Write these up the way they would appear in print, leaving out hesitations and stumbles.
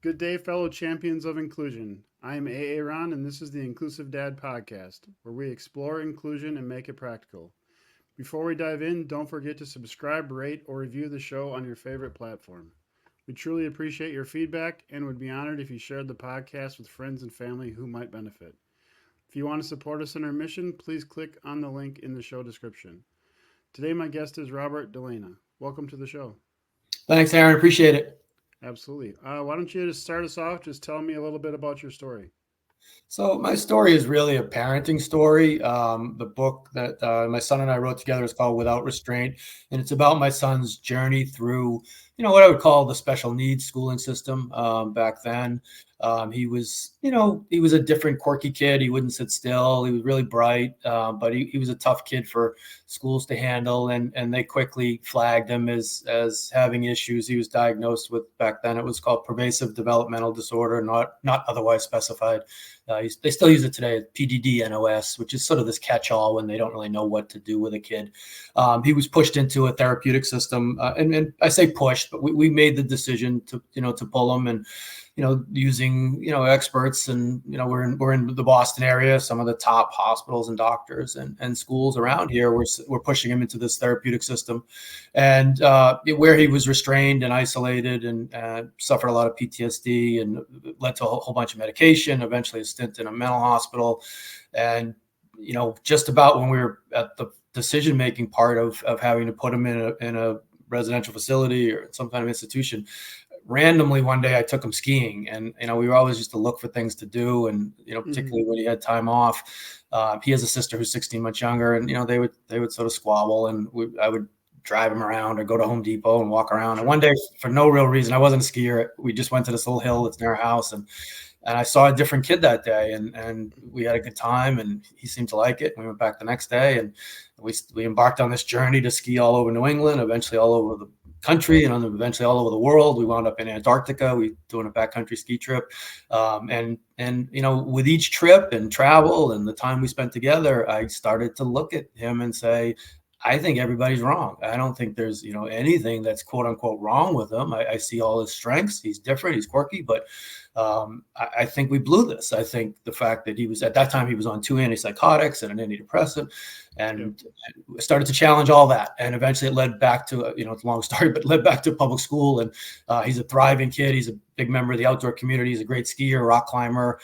Good day, fellow champions of inclusion. I am A. Ron, and this is the Inclusive Dad Podcast, where we explore inclusion and make it practical. Before we dive in, don't forget to subscribe, rate, or review the show on your favorite platform. We truly appreciate your feedback and would be honored if you shared the podcast with friends and family who might benefit. If you want to support us in our mission, please click on the link in the show description. Today, my guest is Robert Delena. Welcome to the show. Thanks, Aaron. Appreciate it. Absolutely. Why don't you just start us off? Just tell me a little bit about your story. So my story is really a parenting story. The book that my son and I wrote together is called Without Restraint, and it's about my son's journey through, what I would call the special needs schooling system back then. He was a different, quirky kid. He wouldn't sit still. He was really bright, but he was a tough kid for schools to handle, and they quickly flagged him as having issues. He was diagnosed with, back then it was called pervasive developmental disorder, not otherwise specified. They still use it today, PDD-NOS, which is sort of this catch-all when they don't really know what to do with a kid. He was pushed into a therapeutic system, and I say pushed, but we made the decision to pull him, and using experts, and we're in the Boston area, some of the top hospitals and doctors and schools around here. We're pushing him into this therapeutic system, and where he was restrained and isolated and suffered a lot of PTSD, and led to a whole bunch of medication. Eventually, a stint in a mental hospital, and just about when we were at the decision making part of having to put him in a residential facility or some kind of institution. Randomly one day I took him skiing, and we were always just to look for things to do, and particularly when he had time off. He has a sister who's 16 months younger, and they would sort of squabble, and I would drive him around or go to Home Depot and walk around. And one day, for no real reason, I wasn't a skier, we just went to this little hill that's near our house, and I saw a different kid that day, and we had a good time, and he seemed to like it. We went back the next day, and we embarked on this journey to ski all over New England, eventually all over the country, and eventually all over the world. We wound up in Antarctica. We doing a backcountry ski trip, and with each trip and travel and the time we spent together, I started to look at him and say, I think everybody's wrong. I don't think there's anything that's quote unquote wrong with him. I see all his strengths. He's different. He's quirky, but I think we blew this. I think the fact that he was, at that time, he was on 2 antipsychotics and an antidepressant, and started to challenge all that. And eventually it led back to, it's a long story, but led back to public school. And he's a thriving kid. He's a big member of the outdoor community. He's a great skier, rock climber.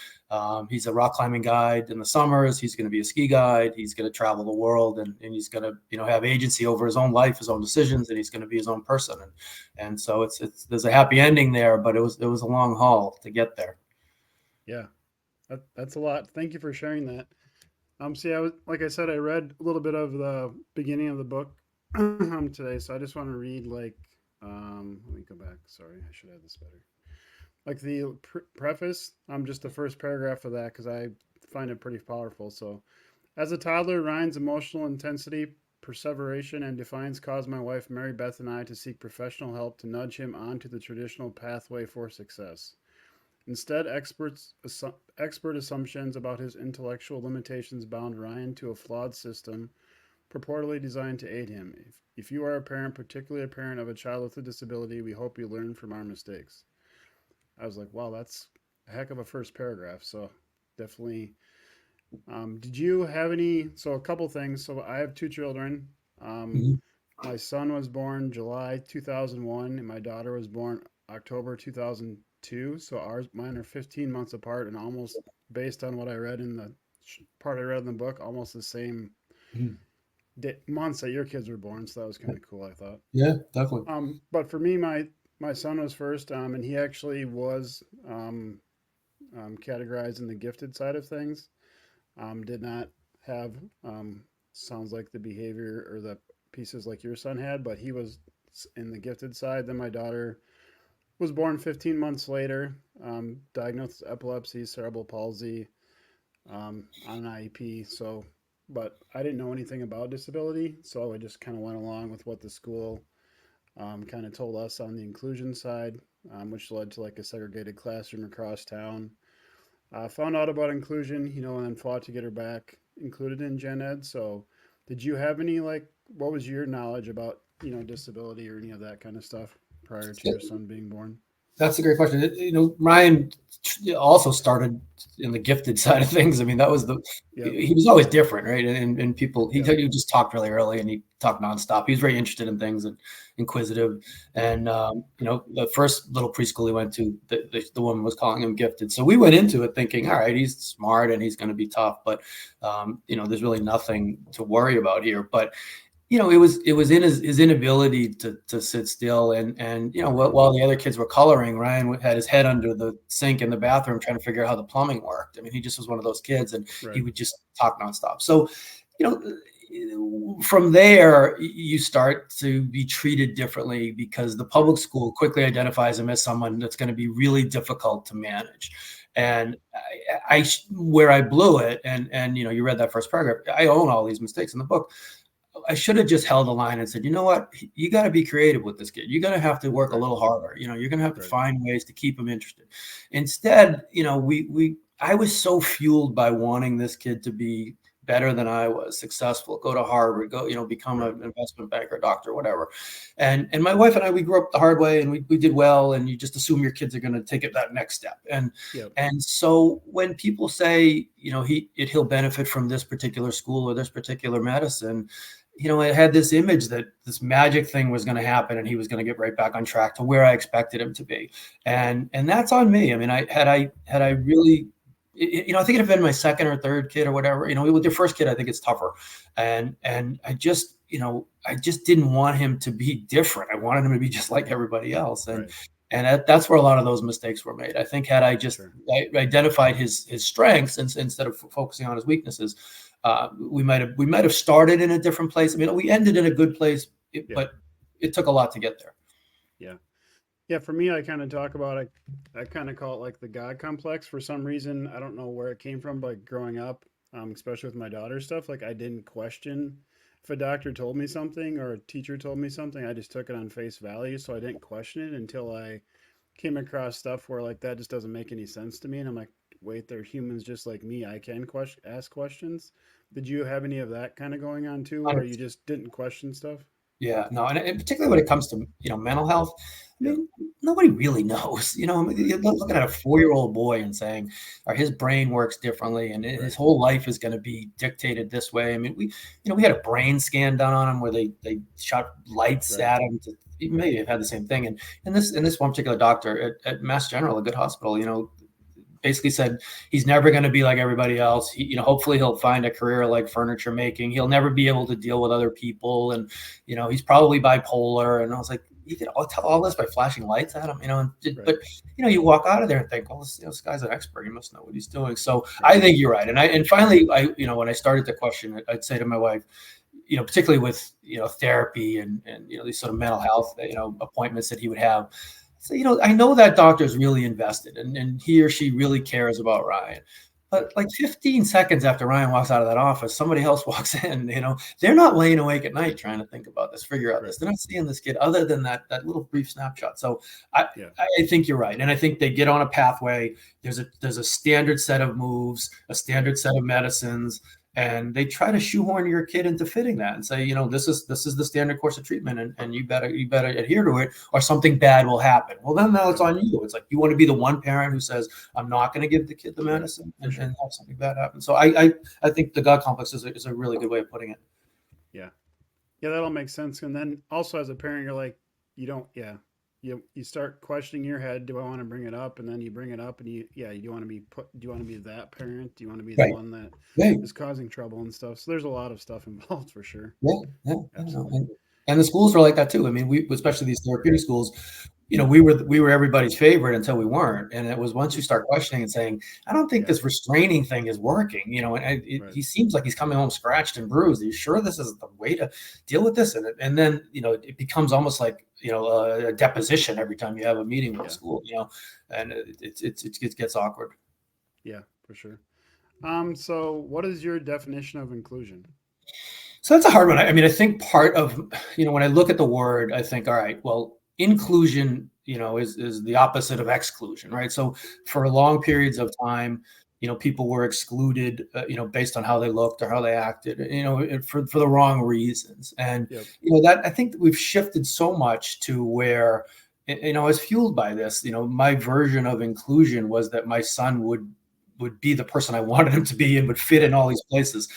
He's a rock climbing guide in the summers. He's going to be a ski guide. He's going to travel the world, and he's going to, have agency over his own life, his own decisions, and he's going to be his own person. And so there's a happy ending there, but it was a long haul to get there. Yeah, that's a lot. Thank you for sharing that. See, like I said, I read a little bit of the beginning of the book today, so I just want to read let me go back. Sorry, I should have this better. Like the preface, just the first paragraph of that, because I find it pretty powerful. So, as a toddler, Ryan's emotional intensity, perseveration, and defiance caused my wife Mary Beth and I to seek professional help to nudge him onto the traditional pathway for success. Instead, expert assumptions about his intellectual limitations bound Ryan to a flawed system purportedly designed to aid him. If you are a parent, particularly a parent of a child with a disability, we hope you learn from our mistakes. I was like, wow, that's a heck of a first paragraph. So definitely. Did you have any? So a couple things. So I have two children. Um, Mm-hmm. my son was born July 2001, and my daughter was born October 2002. So mine are 15 months apart, and almost based on what I read in the part I read in the book, almost the same Mm-hmm. months that your kids were born. So that was kind of cool, I thought. Yeah, definitely. But for me, my son was first, and he actually was categorized in the gifted side of things. Did not have sounds like the behavior or the pieces like your son had, but he was in the gifted side. Then my daughter was born 15 months later, diagnosed with epilepsy, cerebral palsy, on an IEP. So, but I didn't know anything about disability, so I just kind of went along with what the school kind of told us on the inclusion side, which led to like a segregated classroom across town. Found out about inclusion, and then fought to get her back included in Gen Ed. So, did you have any what was your knowledge about disability or any of that kind of stuff prior to your son being born? That's a great question. Ryan also started in the gifted side of things. I mean, that was Yep. he was always different, right? And people, Yep. he just talked really early and he talked nonstop. He was very interested in things and inquisitive. And, the first little preschool he went to, the woman was calling him gifted. So we went into it thinking, all right, he's smart and he's going to be tough, but, there's really nothing to worry about here. But it was in his inability to sit still, and while the other kids were coloring, Ryan had his head under the sink in the bathroom trying to figure out how the plumbing worked. I mean, he just was one of those kids, and he Right. would just talk nonstop. So, you know, from there, you start to be treated differently because the public school quickly identifies him as someone that's going to be really difficult to manage. And where I blew it, and you read that first paragraph. I own all these mistakes in the book. I should have just held the line and said, you know what, you got to be creative with this kid. You're going to have to work a Right. little harder. You're going to have to Right. find ways to keep him interested. Instead, I was so fueled by wanting this kid to be better than I was, successful, go to Harvard, go, become Right. an investment banker, doctor, whatever. And my wife and I, we grew up the hard way, and we did well. And you just assume your kids are going to take it that next step. Yep. And so when people say, he'll benefit from this particular school or this particular medicine, I had this image that this magic thing was going to happen and he was going to get right back on track to where I expected him to be. And that's on me. I mean, had I really, I think it'd have been my second or third kid or whatever, with your first kid, I think it's tougher. And I just, I just didn't want him to be different. I wanted him to be just like everybody else. And that's where a lot of those mistakes were made. I think had I just identified his strengths instead of focusing on his weaknesses, we might have started in a different place. I mean, we ended in a good place, but it took a lot to get there. Yeah, for me, I kind of talk about it. I kind of call it like the God complex. For some reason, I don't know where it came from, but growing up, especially with my daughter stuff, like I didn't question if a doctor told me something or a teacher told me something. I just took it on face value, so I didn't question it until I came across stuff where like that just doesn't make any sense to me, and I'm like, wait, they're humans just like me. I can ask questions. Did you have any of that kind of going on too, where you just didn't question stuff? Yeah, no, and particularly when it comes to mental health, I Yeah. mean, nobody really knows. I mean, you're looking at a 4-year-old boy and saying, or his brain works differently, and his Right. whole life is going to be dictated this way. I mean, we had a brain scan done on him where they shot lights Right. at him. You may have had the same thing, and this one particular doctor at Mass General, a good hospital, basically said he's never going to be like everybody else. Hopefully he'll find a career like furniture making. He'll never be able to deal with other people, and he's probably bipolar. And I was like, you can tell all this by flashing lights at him, but you walk out of there and think, well, this guy's an expert. He must know what he's doing. So I think you're right. And finally, when I started to question it, I'd say to my wife, particularly with therapy and these sort of mental health appointments that he would have. So, I know that doctor's really invested and he or she really cares about Ryan. But like 15 seconds after Ryan walks out of that office, somebody else walks in, they're not laying awake at night trying to think about this, figure out this. They're not seeing this kid other than that little brief snapshot. So I think you're right. And I think they get on a pathway. There's a standard set of moves, a standard set of medicines, and they try to shoehorn your kid into fitting that and say, this is the standard course of treatment, and you better adhere to it, or something bad will happen. Well, then now it's on you. It's like you want to be the one parent who says, I'm not going to give the kid the medicine and have something bad happen. So I think the God complex is a really good way of putting it. Yeah, that all makes sense. And then also as a parent, you're like, you don't, you start questioning your head. Do I want to bring it up? And then you bring it up, and you want to be do you want to be that parent? Do you want to be the one that is causing trouble and stuff? So there's a lot of stuff involved for sure. Yeah. Absolutely. And the schools were like that too. I mean, especially these therapeutic schools, we were everybody's favorite until we weren't. And it was once you start questioning and saying, I don't think this restraining thing is working, and he seems like he's coming home scratched and bruised. Are you sure this is the way to deal with this? And then, it becomes almost like, a deposition every time you have a meeting with the school, and it gets awkward. Yeah, for sure. So what is your definition of inclusion? So that's a hard one. I mean, I think part of, when I look at the word, I think, all right, well, inclusion, is the opposite of exclusion, right? So for long periods of time, people were excluded, based on how they looked or how they acted, for the wrong reasons. And, that I think that we've shifted so much to where, I was fueled by this. My version of inclusion was that my son would be the person I wanted him to be and would fit in Right. all these places.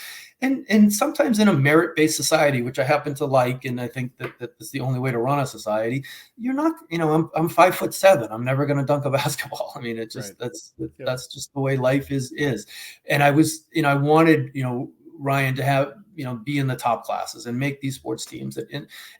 And sometimes in a merit-based society, which I happen to like, and I think that's the only way to run a society, you're not, I'm 5'7". I'm never going to dunk a basketball. I mean, it Right. just Yep. that's just the way life is. And I was, I wanted, Ryan to have, be in the top classes and make these sports teams.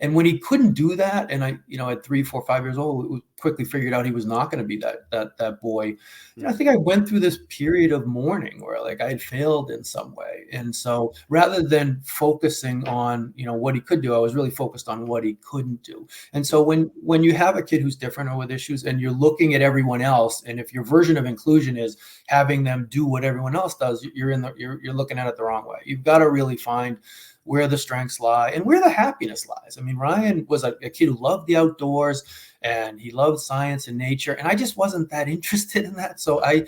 And when he couldn't do that, and I, at 3, 4, 5 years old, we quickly figured out he was not going to be that boy. I Right. think I went through this period of mourning where like I had failed in some way. And so rather than focusing on, what he could do, I was really focused on what he couldn't do. And so Yep. when you have a kid who's different or with issues and you're looking at everyone else, and if your version of inclusion is having them do what everyone else does, you're looking at it the wrong way. You've got to really find where the strengths lie and where the happiness lies. I mean, Ryan was a kid who loved the outdoors and he loved science and nature. And I just wasn't that interested in that. So Right.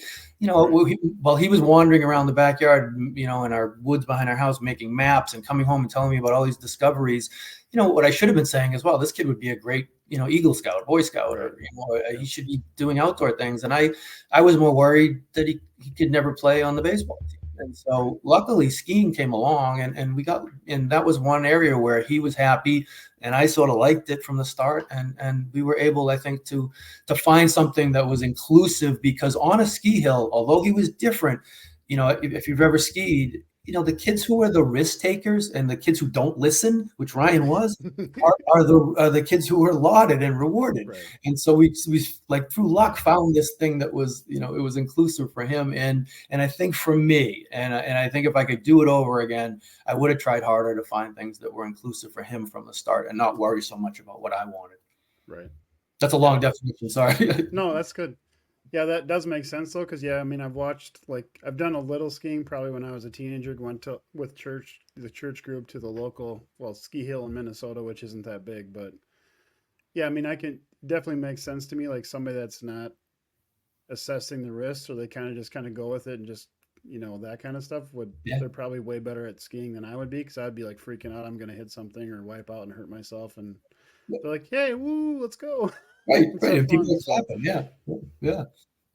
while he was wandering around the backyard, in our woods behind our house, making maps and coming home and telling me about all these discoveries, what I should have been saying as well, this kid would be a great, Eagle Scout, Boy Scout, Right. or, he Yep. should be doing outdoor things. And I was more worried that he could never play on the baseball team. And Right. so luckily skiing came along and that was one area where he was happy and I sort of liked it from the start. And we were able, I think, to find something that was inclusive, because on a ski hill, although he was different, if you've ever skied, the kids who are the risk takers and the kids who don't listen, which Ryan was, are the kids who were lauded and rewarded. Right. And so we like through luck found this thing that was, it was inclusive for him. And I think for me, and I think if I could do it over again, I would have tried harder to find things that were inclusive for him from the start and not worry so much about what I wanted. Right. That's a Yeah. long definition. Sorry. No, that's good. Yeah, that does make sense though, because yeah, I mean, I've watched like I've done a little skiing probably when I was a teenager. Went to with the church group to the local ski hill in Minnesota, which isn't that big, but yeah, I mean, I can definitely make sense to me like somebody that's not assessing the risks or they kind of go with it and just that kind of stuff would Yeah. they're probably way better at skiing than I would be because I'd be like freaking out I'm gonna hit something or wipe out and hurt myself and they're like hey woo let's go Right. let's Right. have And people fun are so clapping. Yeah. Yeah.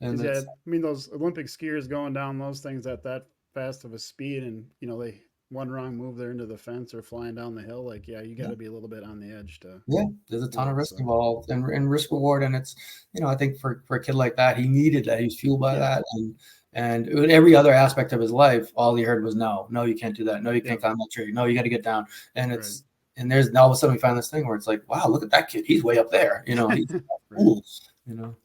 And because yeah that's, I mean those Olympic skiers going down those things at that fast of a speed and they one wrong move they're into the fence or flying down the hill like yeah you got yeah. to be a little bit on the edge to Yeah, there's a do ton of it risk so involved and risk reward, and it's I think for a kid like that, he needed that. He was fueled by yeah that, and in every other aspect of his life, all he heard was no, no, you can't do that, no, you can't yep climb that tree, no, you got to get down, and right it's and there's all of a sudden we find this thing where it's like, wow, look at that kid, he's way up there, he's right. cool, you know.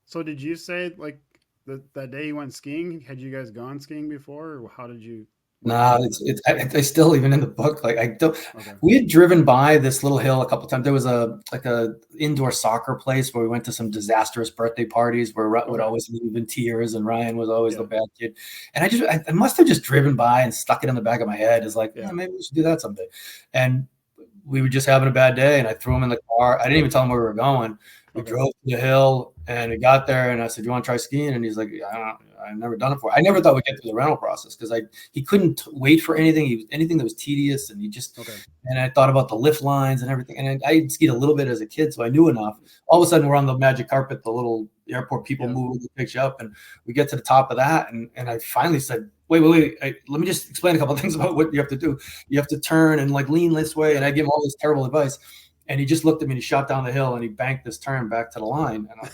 So did you say like that day you went skiing? Had you guys gone skiing before, or how did you? What No, happened? I still even in the book, like I don't. Okay, We had driven by this little hill a couple times. There was a indoor soccer place where we went to some disastrous birthday parties where Rut would okay, always leave in tears and Ryan was always the yeah, bad kid. And I must have just driven by and stuck it in the back of my head as like, yeah, maybe we should do that someday. And we were just having a bad day and I threw him in the car. I didn't even tell him where we were going. We okay, drove to the hill and we got there and I said, "Do you want to try skiing?" And he's like, I've never done it before. I never thought we'd get through the rental process because he couldn't wait for anything. Anything that was tedious and okay, and I thought about the lift lines and everything. And I skied a little bit as a kid, so I knew enough. All of a sudden we're on the magic carpet, the little airport people yeah, move to pick you up. And we get to the top of that. And I finally said, wait, let me just explain a couple of things about what you have to do. You have to turn and like lean this way. yeah, And I give him all this terrible advice. And he just looked at me and he shot down the hill and he banked this turn back to the line. And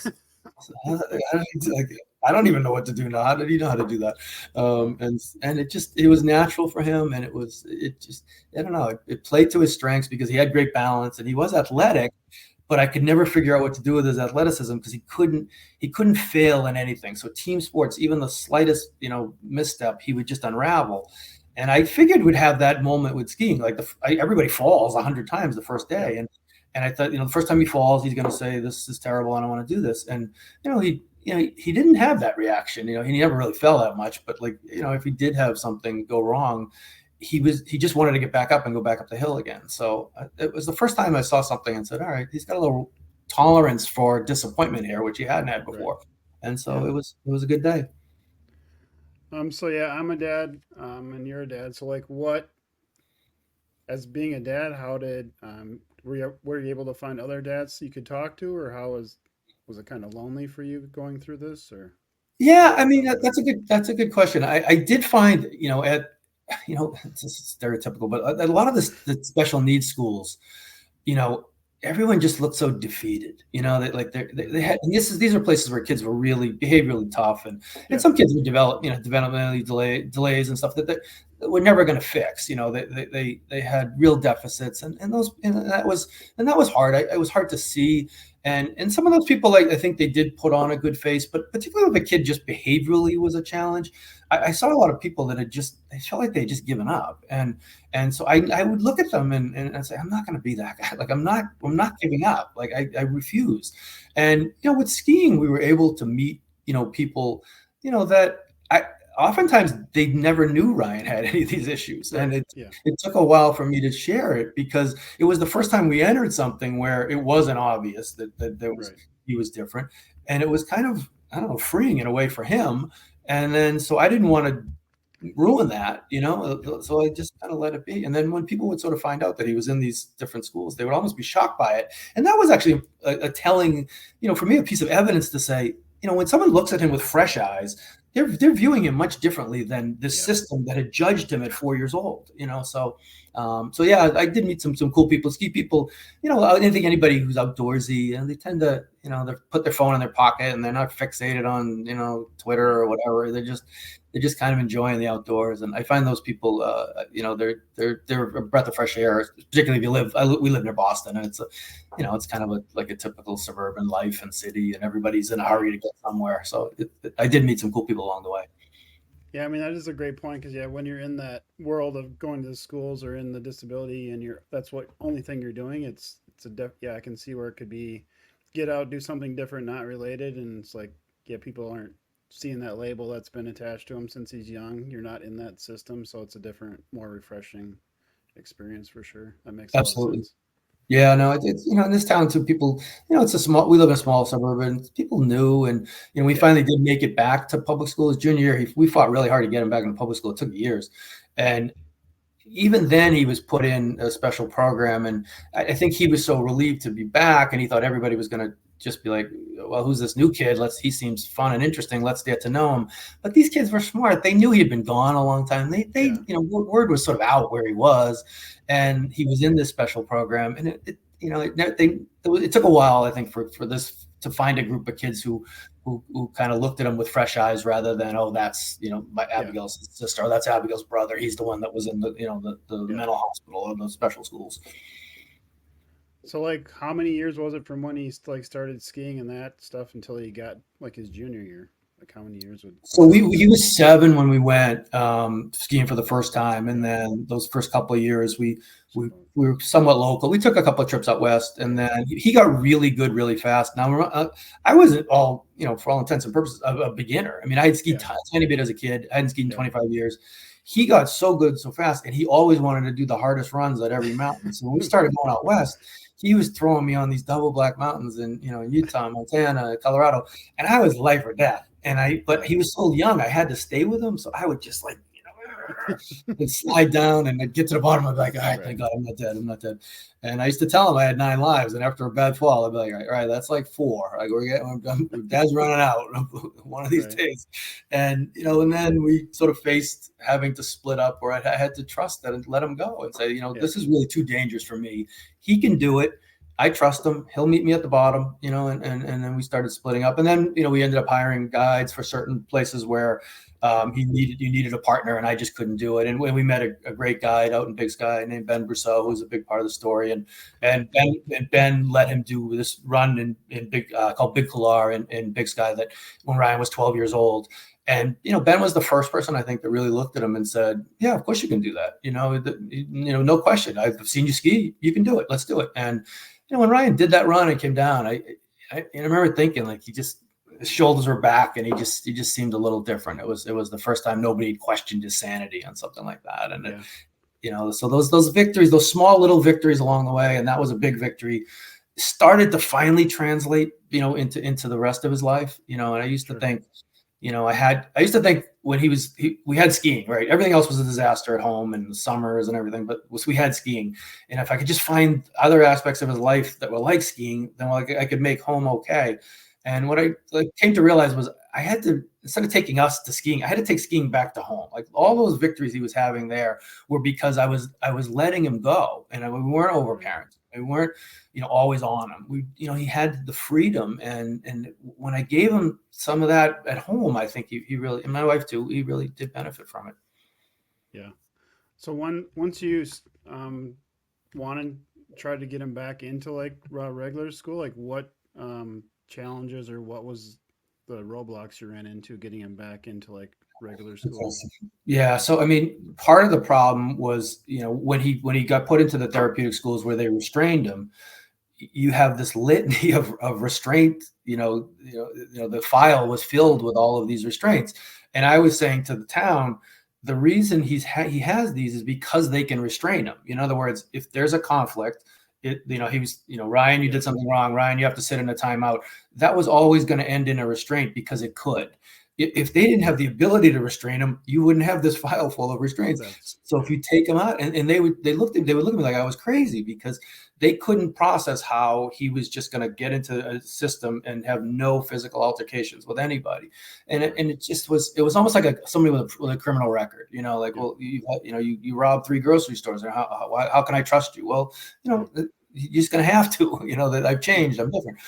I don't even know what to do now. How did he know how to do that? wow, And it was natural for him. And it just, I don't know. It played to his strengths because he had great balance and he was athletic, but I could never figure out what to do with his athleticism because he couldn't fail in anything. So team sports, even the slightest, misstep, he would just unravel. And I figured we'd have that moment with skiing. Like everybody falls 100 times the first yeah, day, and I thought, the first time he falls, he's going to say, "This is terrible. I don't want to do this." And he didn't have that reaction. He never really fell that much, but like if he did have something go wrong, he just wanted to get back up and go back up the hill again. So it was the first time I saw something and said, all right, he's got a little tolerance for disappointment here, which he hadn't had right, before. And so yeah. it was a good day. So yeah, I'm a dad, and you're a dad. So like, what as being a dad, how did were you able to find other dads you could talk to, or how was it kind of lonely for you going through this, or Yeah, I mean how was it? that's a good question. I did find, it's just stereotypical, but a lot of the special needs schools, you know, everyone just looked so defeated. They Mm, had, and these are places where kids were really behaviorally tough, and yeah, some kids would develop, developmentally delays and stuff that we're never going to fix. They had real deficits, and that was hard. It was hard to see, and some of those people, I think they did put on a good face, but particularly if a kid just behaviorally was a challenge, I saw a lot of people that they felt like they had just given up, and so I would look at them and I'd say, I'm not going to be that guy. Like I'm not giving up. Like I refuse. And, with skiing, we were able to meet, people, that I, oftentimes they never knew Ryan had any of these issues. And right, it, yeah, it took a while for me to share it because it was the first time we entered something where it wasn't obvious that right, he was different. And it was kind of, I don't know, freeing in a way for him. And then, so I didn't want to ruin that, so I just kind of let it be. And then when people would sort of find out that he was in these different schools, they would almost be shocked by it. And that was actually a telling, for me, a piece of evidence to say, when someone looks at him with fresh eyes, they're viewing him much differently than the yeah, system that had judged him at 4 years old. So yeah, I did meet some cool people, ski people. I didn't think anybody who's outdoorsy, and they tend to, they put their phone in their pocket and they're not fixated on, Twitter right, or whatever. They're just kind of enjoying the outdoors, and I find those people, they're a breath of fresh air. Particularly if we live near Boston, and it's kind of like a typical suburban life and city, and everybody's in a yeah. hurry to get somewhere. So I did meet some cool people along the way. Yeah, I mean that is a great point because yeah, when you're in that world of going to the schools or in the disability and you're that's what only thing you're doing, yeah, I can see where it could be get out, do something different, not related, and it's like yeah, people aren't seeing that label that's been attached to him since he's young. You're not in that system, so it's a different, more refreshing experience for sure. That makes a lot of Absolutely. sense. Yeah, no, it's in this town too, people, we live in a small suburb, and people knew, and, we Yeah, finally did make it back to public school his junior year. We fought really hard to get him back into public school. It took years. And even then he was put in a special program, and I think he was so relieved to be back, and he thought everybody was going to just be like, well, who's this new kid? He seems fun and interesting. Let's get to know him. But these kids were smart. They knew he had been gone a long time. yeah, Word was sort of out where he was, and he was in this special program. And it took a while, I think, for this to find a group of kids who kind of looked at him with fresh eyes rather than, oh, that's, my yeah, Abigail's sister, or that's Abigail's brother. He's the one that was in the yeah. mental hospital or the special schools. So like, how many years was it from when he like started skiing and that stuff until he got like his junior year? Like, how many years would So that be? he was 7 when we went skiing for the first time, and Okay, then those first couple of years so we we were somewhat local. We took a couple of trips out west, and yeah, then he got really good really fast. Now I wasn't all, for all intents and purposes, a beginner. I mean, I had skied yeah, a tiny bit as a kid. I hadn't skied in yeah, 25 years. He got so good so fast, and he always wanted to do the hardest runs at every mountain. So when we started going out west, he was throwing me on these double black mountains in, Utah, Montana, Colorado, and I was life or death. But yeah, he was so young, I had to stay with him. So I would just and slide down, and I'd get to the bottom. I'd be like, all right, right, thank God I'm not dead. I'm not dead. And I used to tell him I had 9 lives. And after a bad fall, I'd be like, all right, that's like 4. Like Dad's running out one of these right, days. And, and then we sort of faced having to split up, where I had to trust that and let him go and say, yeah, this is really too dangerous for me. He can do it. I trust him. He'll meet me at the bottom, and then we started splitting up. And then, we ended up hiring guides for certain places where you needed a partner, and I just couldn't do it. And when we met a great guide out in Big Sky named Ben Brousseau, who's a big part of the story, and Ben let him do this run in big called Big Couloir in Big Sky, that when Ryan was 12 years old. And Ben was the first person, I think, that really looked at him and said, "Yeah, of course you can do that. No question. I've seen you ski. You can do it. Let's do it." And when Ryan did that run and came down, I remember thinking, like, his shoulders were back, and he just seemed a little different. It was the first time nobody questioned his sanity on something like that. And yeah, so those victories, those small little victories along the way, and that was a big victory, started to finally translate, into the rest of his life. And I used to sure, think, I used to think when we had skiing, right? Everything else was a disaster at home and the summers and everything, but we had skiing. And if I could just find other aspects of his life that were like skiing, then I could make home okay. And what I came to realize was I had to, instead of taking us to skiing, I had to take skiing back to home. Like all those victories he was having there were because I was letting him go, and we weren't overparenting. We weren't, always on him. He had the freedom, and when I gave him some of that at home, I think he really, and my wife too, he really did benefit from it. Yeah. So once you wanted tried to get him back into like regular school, like what challenges or what was the roadblocks you ran into getting him back into like regular school? Yeah. So, I mean, part of the problem was, when he got put into the therapeutic schools where they restrained him, you have this litany of restraint, the file was filled with all of these restraints. And I was saying to the town, the reason he has these is because they can restrain him. In other words, if there's a conflict, he was, Ryan, you did something wrong. Ryan, you have to sit in a timeout. That was always going to end in a restraint because it could. If they didn't have the ability to restrain him, you wouldn't have this file full of restraints. So if you take him out, and they would look at me like I was crazy because they couldn't process how he was just going to get into a system and have no physical altercations with anybody. And it just was, it was almost like somebody with a criminal record, like, well, you robbed 3 grocery stores. How can I trust you? Well, you're just going to have to, that I've changed, I'm different.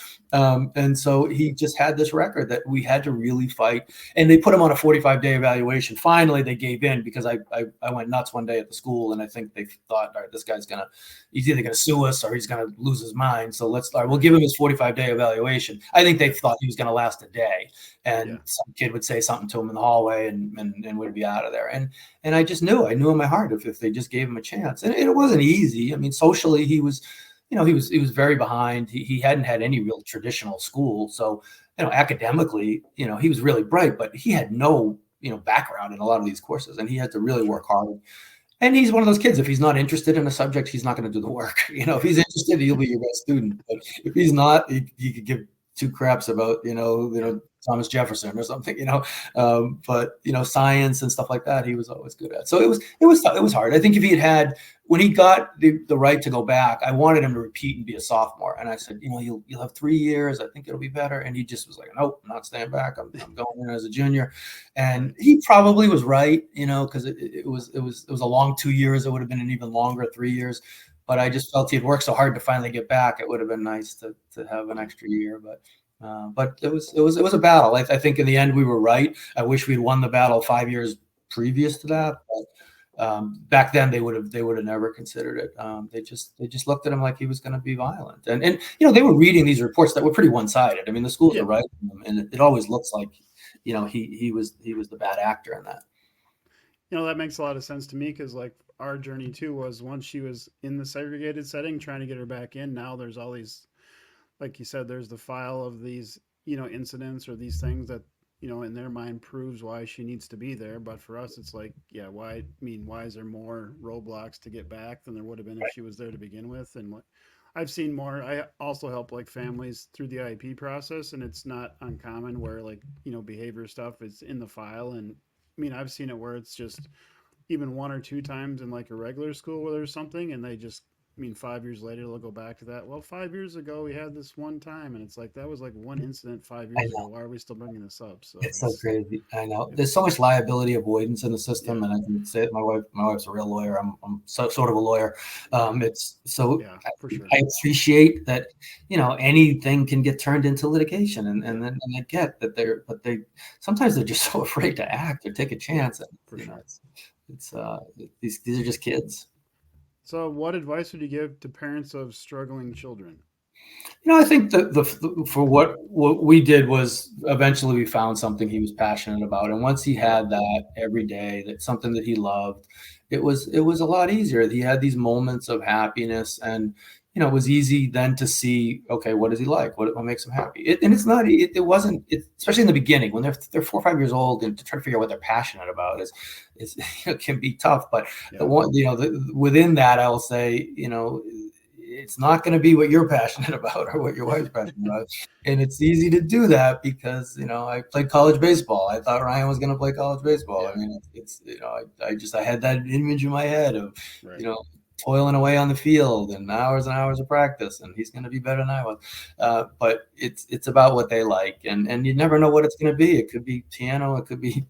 And so he just had this record that we had to really fight. And they put him on a 45-day evaluation. Finally, they gave in because I went nuts one day at the school, and I think they thought, all right, this guy's he's either going to sue us or he's going to lose his mind. So we'll give him his 45-day evaluation. I think they thought he was going to last a day, and some kid would say something to him in the hallway and would be out of there. And I just knew in my heart if they just gave him a chance. And it wasn't easy. I mean, socially, he was very behind. He hadn't had any real traditional school. So, academically, he was really bright, but he had no, background in a lot of these courses, and he had to really work hard. And he's one of those kids, if he's not interested in a subject, he's not going to do the work. If he's interested, he'll be your best student. But if he's not, he could give 2 craps about, Thomas Jefferson or something, but science and stuff like that, he was always good at. So it was hard. I think if he had when he got the right to go back, I wanted him to repeat and be a sophomore. And I said, you'll have 3 years. I think it'll be better. And he just was like, nope, I'm not staying back. I'm going in as a junior. And he probably was right, because it was a long 2 years. It would have been an even longer 3 years. But I just felt he had worked so hard to finally get back. It would have been nice to have an extra year. But it was a battle. I think in the end we were right. I wish we'd won the battle 5 years previous to that. But back then they would have never considered it. They just looked at him like he was going to be violent. And they were reading these reports that were pretty one-sided. I mean, the schools are writing them, and it always looks like he was the bad actor in that. That makes a lot of sense to me because like our journey too was once she was in the segregated setting, trying to get her back in. Now there's all these, like you said, there's the file of these, incidents or these things that, in their mind proves why she needs to be there. But for us, it's like, why is there more roadblocks to get back than there would have been if she was there to begin with? And what I've seen more, I also help like families through the IEP process, and it's not uncommon where like, behavior stuff is in the file. And I've seen it where it's just even 1 or 2 times in like a regular school where there's something and they just 5 years later, they'll go back to that. Well, 5 years ago, we had this one time, and it's like that was like one incident 5 years ago. Why are we still bringing this up? So it's so crazy. I know there's so much liability avoidance in the system, and I can say it. My wife's a real lawyer. I'm sort of a lawyer. It's so for sure. I appreciate that. Anything can get turned into litigation, and I get that they sometimes they're just so afraid to act or take a chance. These are just kids. So, what advice would you give to parents of struggling children? I think for what we did was eventually we found something he was passionate about, and once he had that every day, that's something that he loved. It was a lot easier. He had these moments of happiness, and it was easy then to see, okay, what does he like? What makes him happy? It wasn't, especially in the beginning when they're 4 or 5 years old, and to try to figure out what they're passionate about is can be tough. But within that, I will say, it's not going to be what you're passionate about or what your wife's passionate about. And it's easy to do that because, I played college baseball. I thought Ryan was going to play college baseball. Yeah. I mean, I had that image in my head of, Right. toiling away on the field and hours of practice, and he's going to be better than I was. But it's about what they like, and you never know what it's going to be. It could be piano, it could be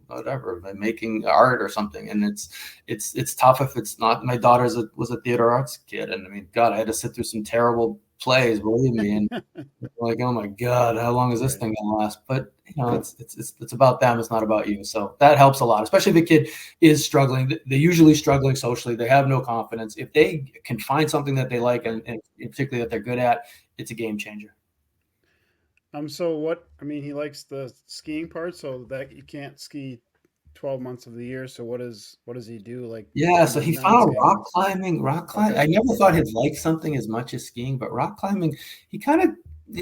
whatever, like making art or something. And it's tough if it's not. My daughter was a theater arts kid, and I mean, God, I had to sit through some terrible plays, believe me, and like, oh my God, how long is this Right. thing gonna last? But it's about them. It's not about you. So that helps a lot, especially if the kid is struggling. They're usually struggling socially. They have no confidence. If they can find something that they like, and particularly that they're good at, it's a game changer. So what? I mean, he likes the skiing part, so that you can't ski 12 months of the year. So what does he do? Like Yeah, so he non found skating. rock climbing. Okay. I never thought he'd like something as much as skiing, but rock climbing, he kind of,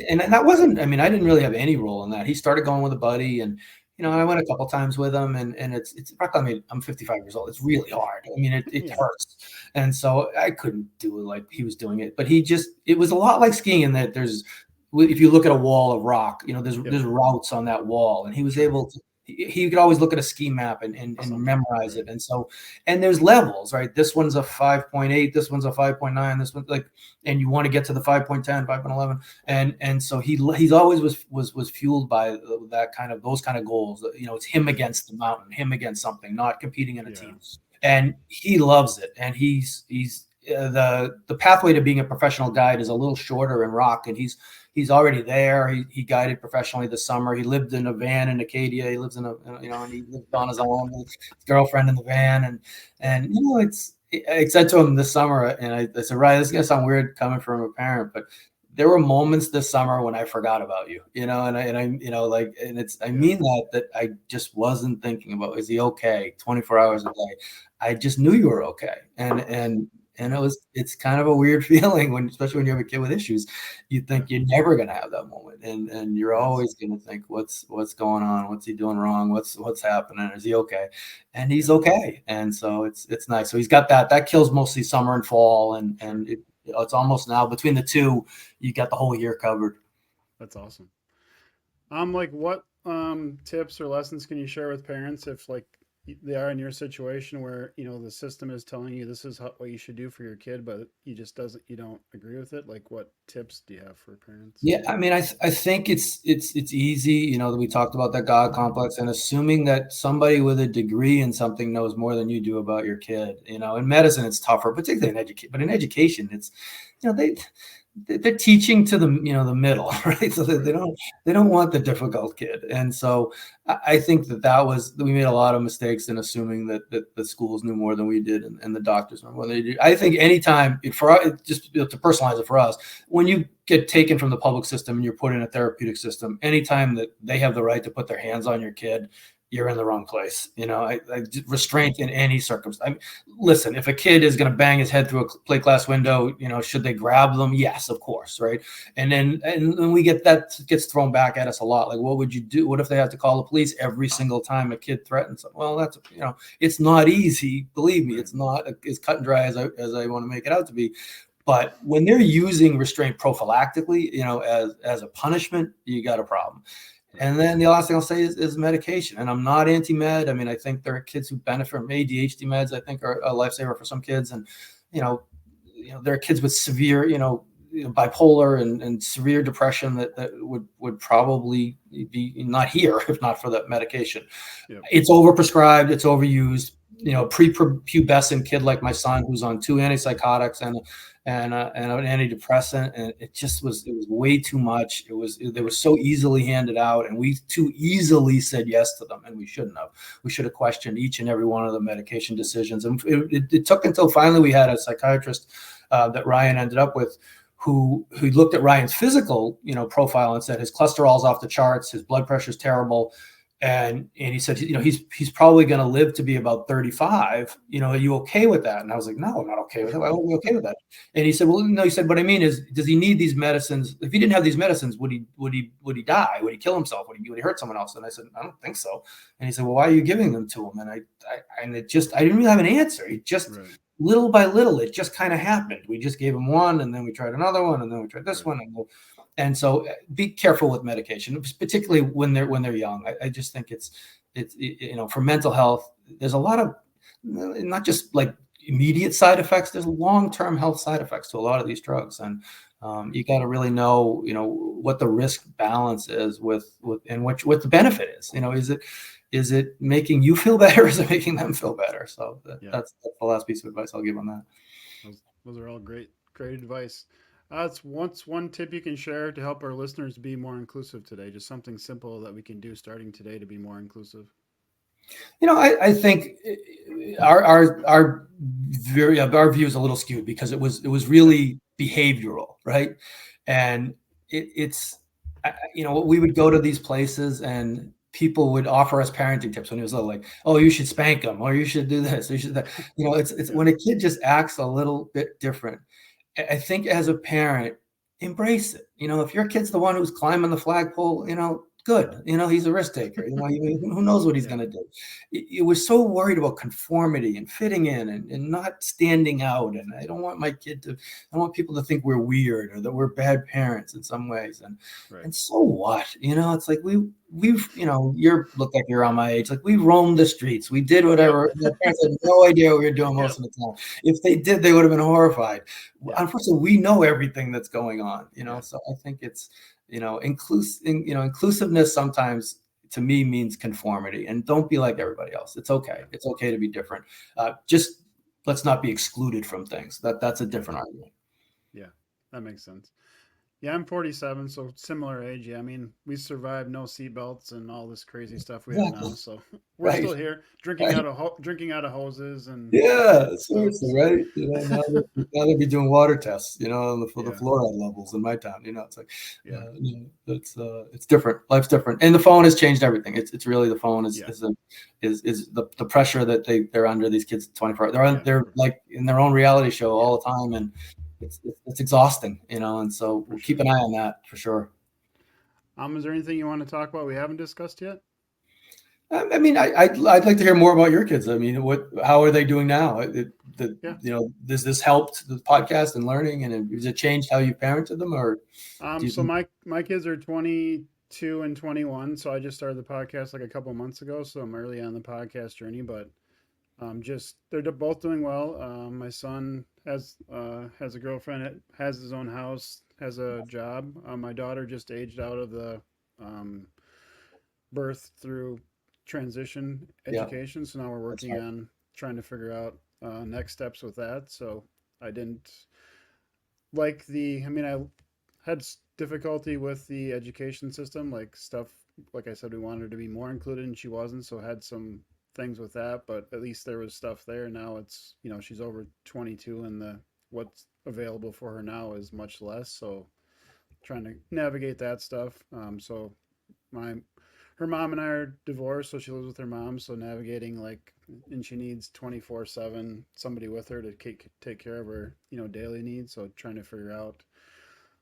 and that wasn't, I mean, I didn't really have any role in that. He started going with a buddy, and, I went a couple times with him, and it's rock climbing. I'm 55 years old. It's really hard. I mean, it Yeah. hurts. And so I couldn't do it like he was doing it, but it was a lot like skiing in that if you look at a wall of rock, Yep. there's routes on that wall, and he was Sure. able to, he could always look at a ski map and Something. memorize Right. it. And so, and there's levels, right? This one's a 5.8, this one's a 5.9, this one's like, and you want to get to the 5.10, 5.11. And so he's always was fueled by that kind of, those kind of goals. It's him against the mountain, him against something, not competing in a Yeah. team. And he loves it. And he's the pathway to being a professional guide is a little shorter in rock, and he's already there. He guided professionally this summer. He lived in a van in Acadia. He lives in and he lived on his own with his girlfriend in the van. And I said to him this summer, and I said, Ryan, this is gonna sound weird coming from a parent, but there were moments this summer when I forgot about you, and I like, and I Yeah. mean that I just wasn't thinking about, is he okay 24 hours a day? I just knew you were okay. And it's kind of a weird feeling especially when you have a kid with issues. You Yeah. think you're never going to have that moment, and you're That's always going to think, what's going on? What's he doing wrong? What's happening? Is he okay? And he's yeah. okay. And so it's nice. So he's got that kills mostly summer and fall, Sure. it's almost now between the two, you got the whole year covered. That's awesome. Like what tips or lessons can you share with parents if like they are in your situation where the system is telling you this is what you should do for your kid, but you don't agree with it? Like what tips do you have for parents? Yeah, I mean, I think it's easy, that we talked about that God complex, and assuming that somebody with a degree in something knows more than you do about your kid. In medicine, it's tougher, particularly in education. But in education, it's, they're teaching to the middle, right? So they Right. don't want the difficult kid. And so I think we made a lot of mistakes in assuming that the schools knew more than we did, and the doctors knew more than they did. I think anytime just to personalize it for us, when you get taken from the public system and you're put in a therapeutic system, anytime that they have the right to put their hands on your kid, you're in the wrong place. Restraint in any circumstance. I mean, listen, if a kid is going to bang his head through a plate glass window, should they grab them? Yes, of course, right? And then we gets thrown back at us a lot. Like, what would you do? What if they have to call the police every single time a kid threatens them? Well, that's it's not easy. Believe me, Right. it's not as cut and dry as I want to make it out to be. But when they're using restraint prophylactically, as a punishment, you got a problem. Right. And then the last thing I'll say is medication. And I'm not anti-med. I mean, I think there are kids who benefit from ADHD meds. I think are a lifesaver for some kids. And, there are kids with severe, bipolar and severe depression that would probably be not here if not for that medication. Yep. It's overprescribed, it's overused. Prepubescent kid like my son who's on 2 antipsychotics and an antidepressant, and it was way too much. They were so easily handed out, and we too easily said yes to them, and we shouldn't have. We should have questioned each and every one of the medication decisions. And it took until finally we had a psychiatrist that Ryan ended up with, who looked at Ryan's physical profile and said his cholesterol's off the charts, his blood pressure's terrible. And he said, he's probably going to live to be about 35. Are you okay with that? And I was like, no, I'm not okay with it. Why would I be okay with that? And he said, well, no. He said, what I mean is, does he need these medicines? If he didn't have these medicines, would he die? Would he kill himself? Would he hurt someone else? And I said, I don't think so. And he said, well, why are you giving them to him? And I didn't really have an answer. He just, Right. little by little, it just kind of happened. We just gave him one, and then we tried another one, and then we tried this Right. one, and so be careful with medication, particularly when they're young. I just think it's for mental health. There's a lot of not just like immediate side effects. There's long-term health side effects to a lot of these drugs, and you got to really know what the risk balance is and what the benefit is. Is it making you feel better? Is it making them feel better? So Yeah. that's the last piece of advice I'll give on that. Those are all great advice. It's one tip you can share to help our listeners be more inclusive today. Just something simple that we can do starting today to be more inclusive. I think our our view is a little skewed because it was really behavioral, right? And it's we would go to these places and people would offer us parenting tips when he was little, like, oh, you should spank them, or you should do this, you should that. It's Yeah. when a kid just acts a little bit different. I think as a parent, embrace it. If your kid's the one who's climbing the flagpole, good. He's a risk taker. Who knows what he's Yeah. going to do? It was so worried about conformity and fitting in and not standing out. And I don't want my kid to. I don't want people to think we're weird or that we're bad parents in some ways. Right. And so what? It's like we've you look like you're on my age. Like we roamed the streets. We did Yep. whatever. My parents had no idea what we were doing Yep. most of the time. If they did, they would have been horrified. Yeah. Unfortunately, we know everything that's going on. Yeah. So I think it's inclusiveness sometimes to me means conformity, and don't be like everybody else. It's okay. Yeah. It's okay to be different. Just let's not be excluded from things. That's a different argument. Yeah. That makes sense. Yeah, I'm 47, so similar age. Yeah, I mean, we survived no seatbelts and all this crazy stuff we have Exactly. now. So we're Right. still here, Right. drinking out of hoses and all Yeah, that stuff. seriously, So right? Now they'll be doing water tests, for the yeah, fluoride levels in my town. It's like, yeah, it's different. Life's different, and the phone has changed everything. It's really the phone is yeah, the pressure that they're under. These kids 24. yeah, They're like in their own reality show yeah, all the time, and it's exhausting. And so for we'll keep sure. an eye on that for sure. Is there anything you want to talk about we haven't discussed yet? I mean, I'd like to hear more about your kids. I mean, how are they doing now? Yeah. Does this helped the podcast and learning, and has it changed how you parented them, or do you So think? my kids are 22 and 21. So I just started the podcast like a couple months ago. So I'm early on the podcast journey, but just they're both doing well. My son has a girlfriend, has his own house, has a job. My daughter just aged out of the um, birth through transition Yeah, education. So now we're that's working right. on trying to figure out next steps with that. So I didn't like the. I mean, I had difficulty with the education system, like stuff. Like I said, we wanted her to be more included, and she wasn't. So I had some things with that, but at least there was stuff there. Now it's she's over 22, and the what's available for her now is much less. So trying to navigate that stuff. So my her mom and I are divorced, so she lives with her mom. So navigating and she needs 24/7 somebody with her to take care of her daily needs. So trying to figure out,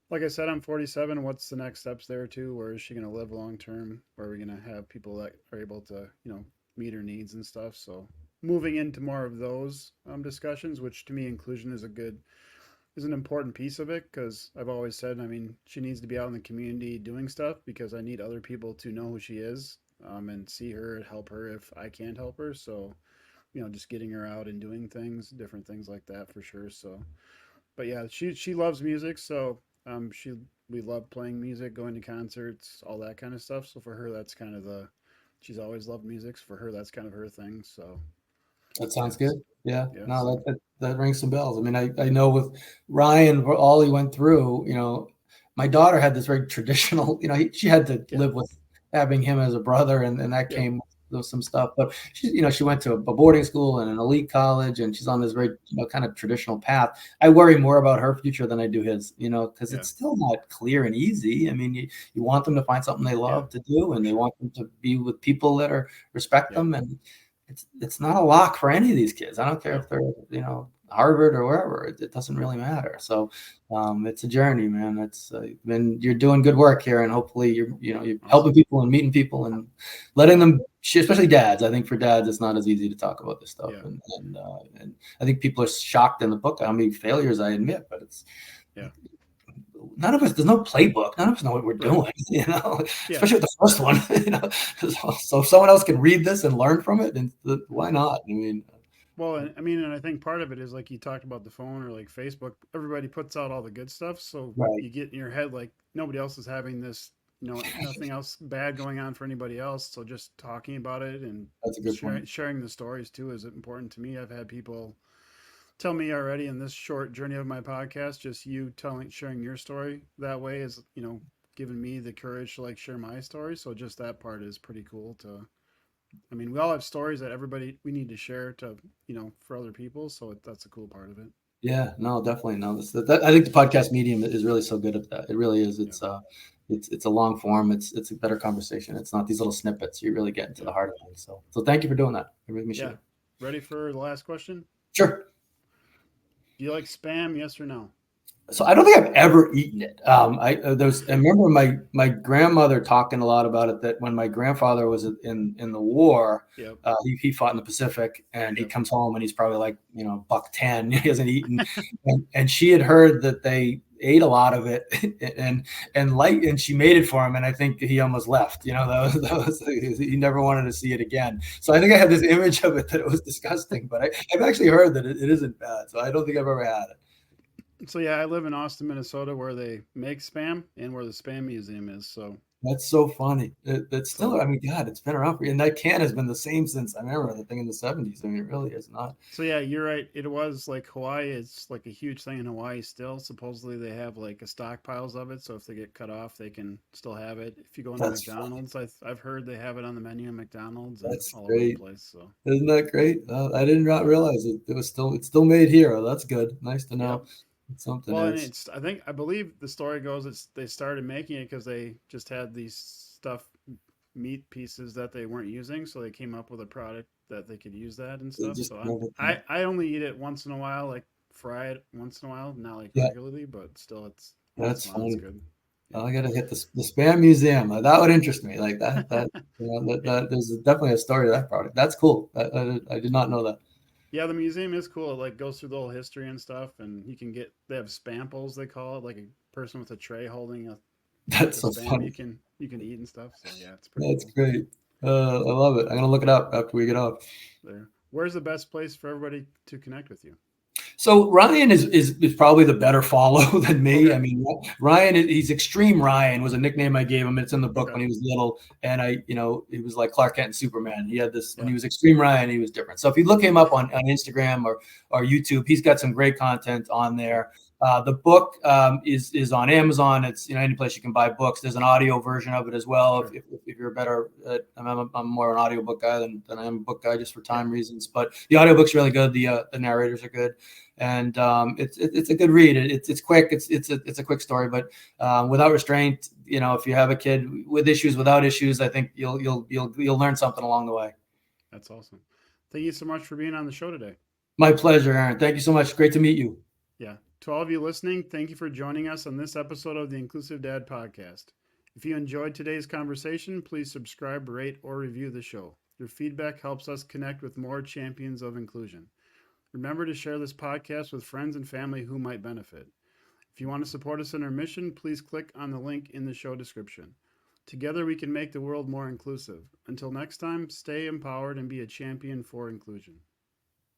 like I said, I'm 47. What's the next steps there too? Where is she going to live long term? Where are we going to have people that are able to meet her needs and stuff? So moving into more of those discussions, which to me inclusion is an important piece of it, because I've always said, I mean, she needs to be out in the community doing stuff because I need other people to know who she is, and see her, help her if I can't help her. So, just getting her out and doing things, different things like that for sure. So, but yeah, she loves music, so she we love playing music, going to concerts, all that kind of stuff. So for her, that's kind of she's always loved music. So for her, that's kind of her thing. So That yeah, sounds good. Yeah, yeah, no, so that rings some bells. I mean, I know with Ryan, for all he went through, my daughter had this very traditional, she had to yeah, live with having him as a brother, and that yep, came with some stuff. But she went to a boarding school and an elite college, and she's on this very, kind of traditional path. I worry more about her future than I do his, because yeah, it's still not clear and easy. I mean, you want them to find something they yeah, love to do, for and they sure, want them to be with people that respect yep, them, and it's not a lock for any of these kids. I don't care yep, if they're Harvard or wherever. It doesn't really matter. So it's a journey, man. It's been you're doing good work here, and hopefully you're helping Awesome. people and meeting people and letting them, especially dads. I think for dads, it's not as easy to talk about this stuff, Yeah. and I think people are shocked in the book how many failures I admit, but it's Yeah. none of us. There's no playbook. None of us know what we're Right. doing, Yeah. especially with the first one. So if someone else can read this and learn from it, then why not? I mean, Well, I mean, and I think part of it is like you talked about the phone or like Facebook. Everybody puts out all the good stuff, so right. you get in your head like nobody else is having this. Nothing else bad going on for anybody else. So just talking about it and That's a good point. sharing the stories too is important to me. I've had people tell me already in this short journey of my podcast, just you sharing your story that way is giving me the courage to like share my story. So just that part is pretty cool to. I mean, we all have stories that everybody we need to share to for other people. So that's a cool part of it. Yeah, no, definitely. No, I think the podcast medium is really so good at that. It really is. Yeah. It's a long form. It's a better conversation. It's not these little snippets. You really get into Yeah. the heart of things. So thank you for doing that. I really appreciate Yeah. it. Ready for the last question? Sure. Do you like spam? Yes or no? So I don't think I've ever eaten it. I remember my grandmother talking a lot about it. That when my grandfather was in the war, Yep. he fought in the Pacific, and he Yep. comes home and he's probably like $110. He hasn't eaten, and she had heard that they ate a lot of it, and she made it for him, and I think he almost left. That was he never wanted to see it again. So I think I had this image of it that it was disgusting, but I've actually heard that it isn't bad. So I don't think I've ever had it. So yeah, I live in Austin, Minnesota, where they make spam and where the spam museum is. That's so funny. It's still, So I mean, God, it's been around for, and that can has been the same since I remember the thing in the 70s. I mean, it really is not. So yeah, you're right. It was like Hawaii. It's like a huge thing in Hawaii still. Supposedly they have like a stockpiles of it, so if they get cut off, they can still have it. If you go into That's funny. McDonald's, I've heard they have it on the menu at McDonald's and That's all over the great. place. So Isn't that great? I did not realize it's still made here. Oh, that's good. Nice to know. yep. It's something Well, and is. it's I believe the story goes it's they started making it because they just had these stuff meat pieces that they weren't using, so they came up with a product that they could use that and They stuff. just So never. I only eat it once in a while, like fry it once in a while, not like Yeah, regularly, but still, it's once that's in a while it's funny. good. Yeah. I gotta hit the spam museum. That would interest me. Like there's definitely a story to that product. That's cool. I did not know that. Yeah, the museum is cool. It like goes through the whole history and stuff, and you can get they have spamples they call it, like a person with a tray holding a like That's a so spam funny. you can eat and stuff. So yeah, it's pretty That's cool. great. I love it. I'm gonna look it up after we get off. There. Where's the best place for everybody to connect with you? So Ryan is probably the better follow than me. I Okay. mean, Ryan, he's Extreme Ryan was a nickname I gave him. It's in the book Okay. when he was little, and he was like Clark Kent and Superman. He had this when Yeah. he was Extreme Ryan, he was different. So if you look him up on Instagram or YouTube, he's got some great content on Cool. there. The book is on Amazon. It's any place you can buy books. There's an audio version of it as well. Sure. If you're better, I'm more an audiobook guy than I am a book guy just for Yeah. time reasons. But the audiobook's really good. The narrators are good, and it's a good read. It's quick. It's a quick story, but without restraint. If you have a kid with issues, without issues, I think you'll learn something along the way. That's awesome. Thank you so much for being on the show today. My pleasure, Aaron. Thank you so much. Great to meet you. Yeah. To all of you listening, thank you for joining us on this episode of the Inclusive Dad Podcast. If you enjoyed today's conversation, please subscribe, rate, or review the show. Your feedback helps us connect with more champions of inclusion. Remember to share this podcast with friends and family who might benefit. If you want to support us in our mission, please click on the link in the show description. Together, we can make the world more inclusive. Until next time, stay empowered and be a champion for inclusion.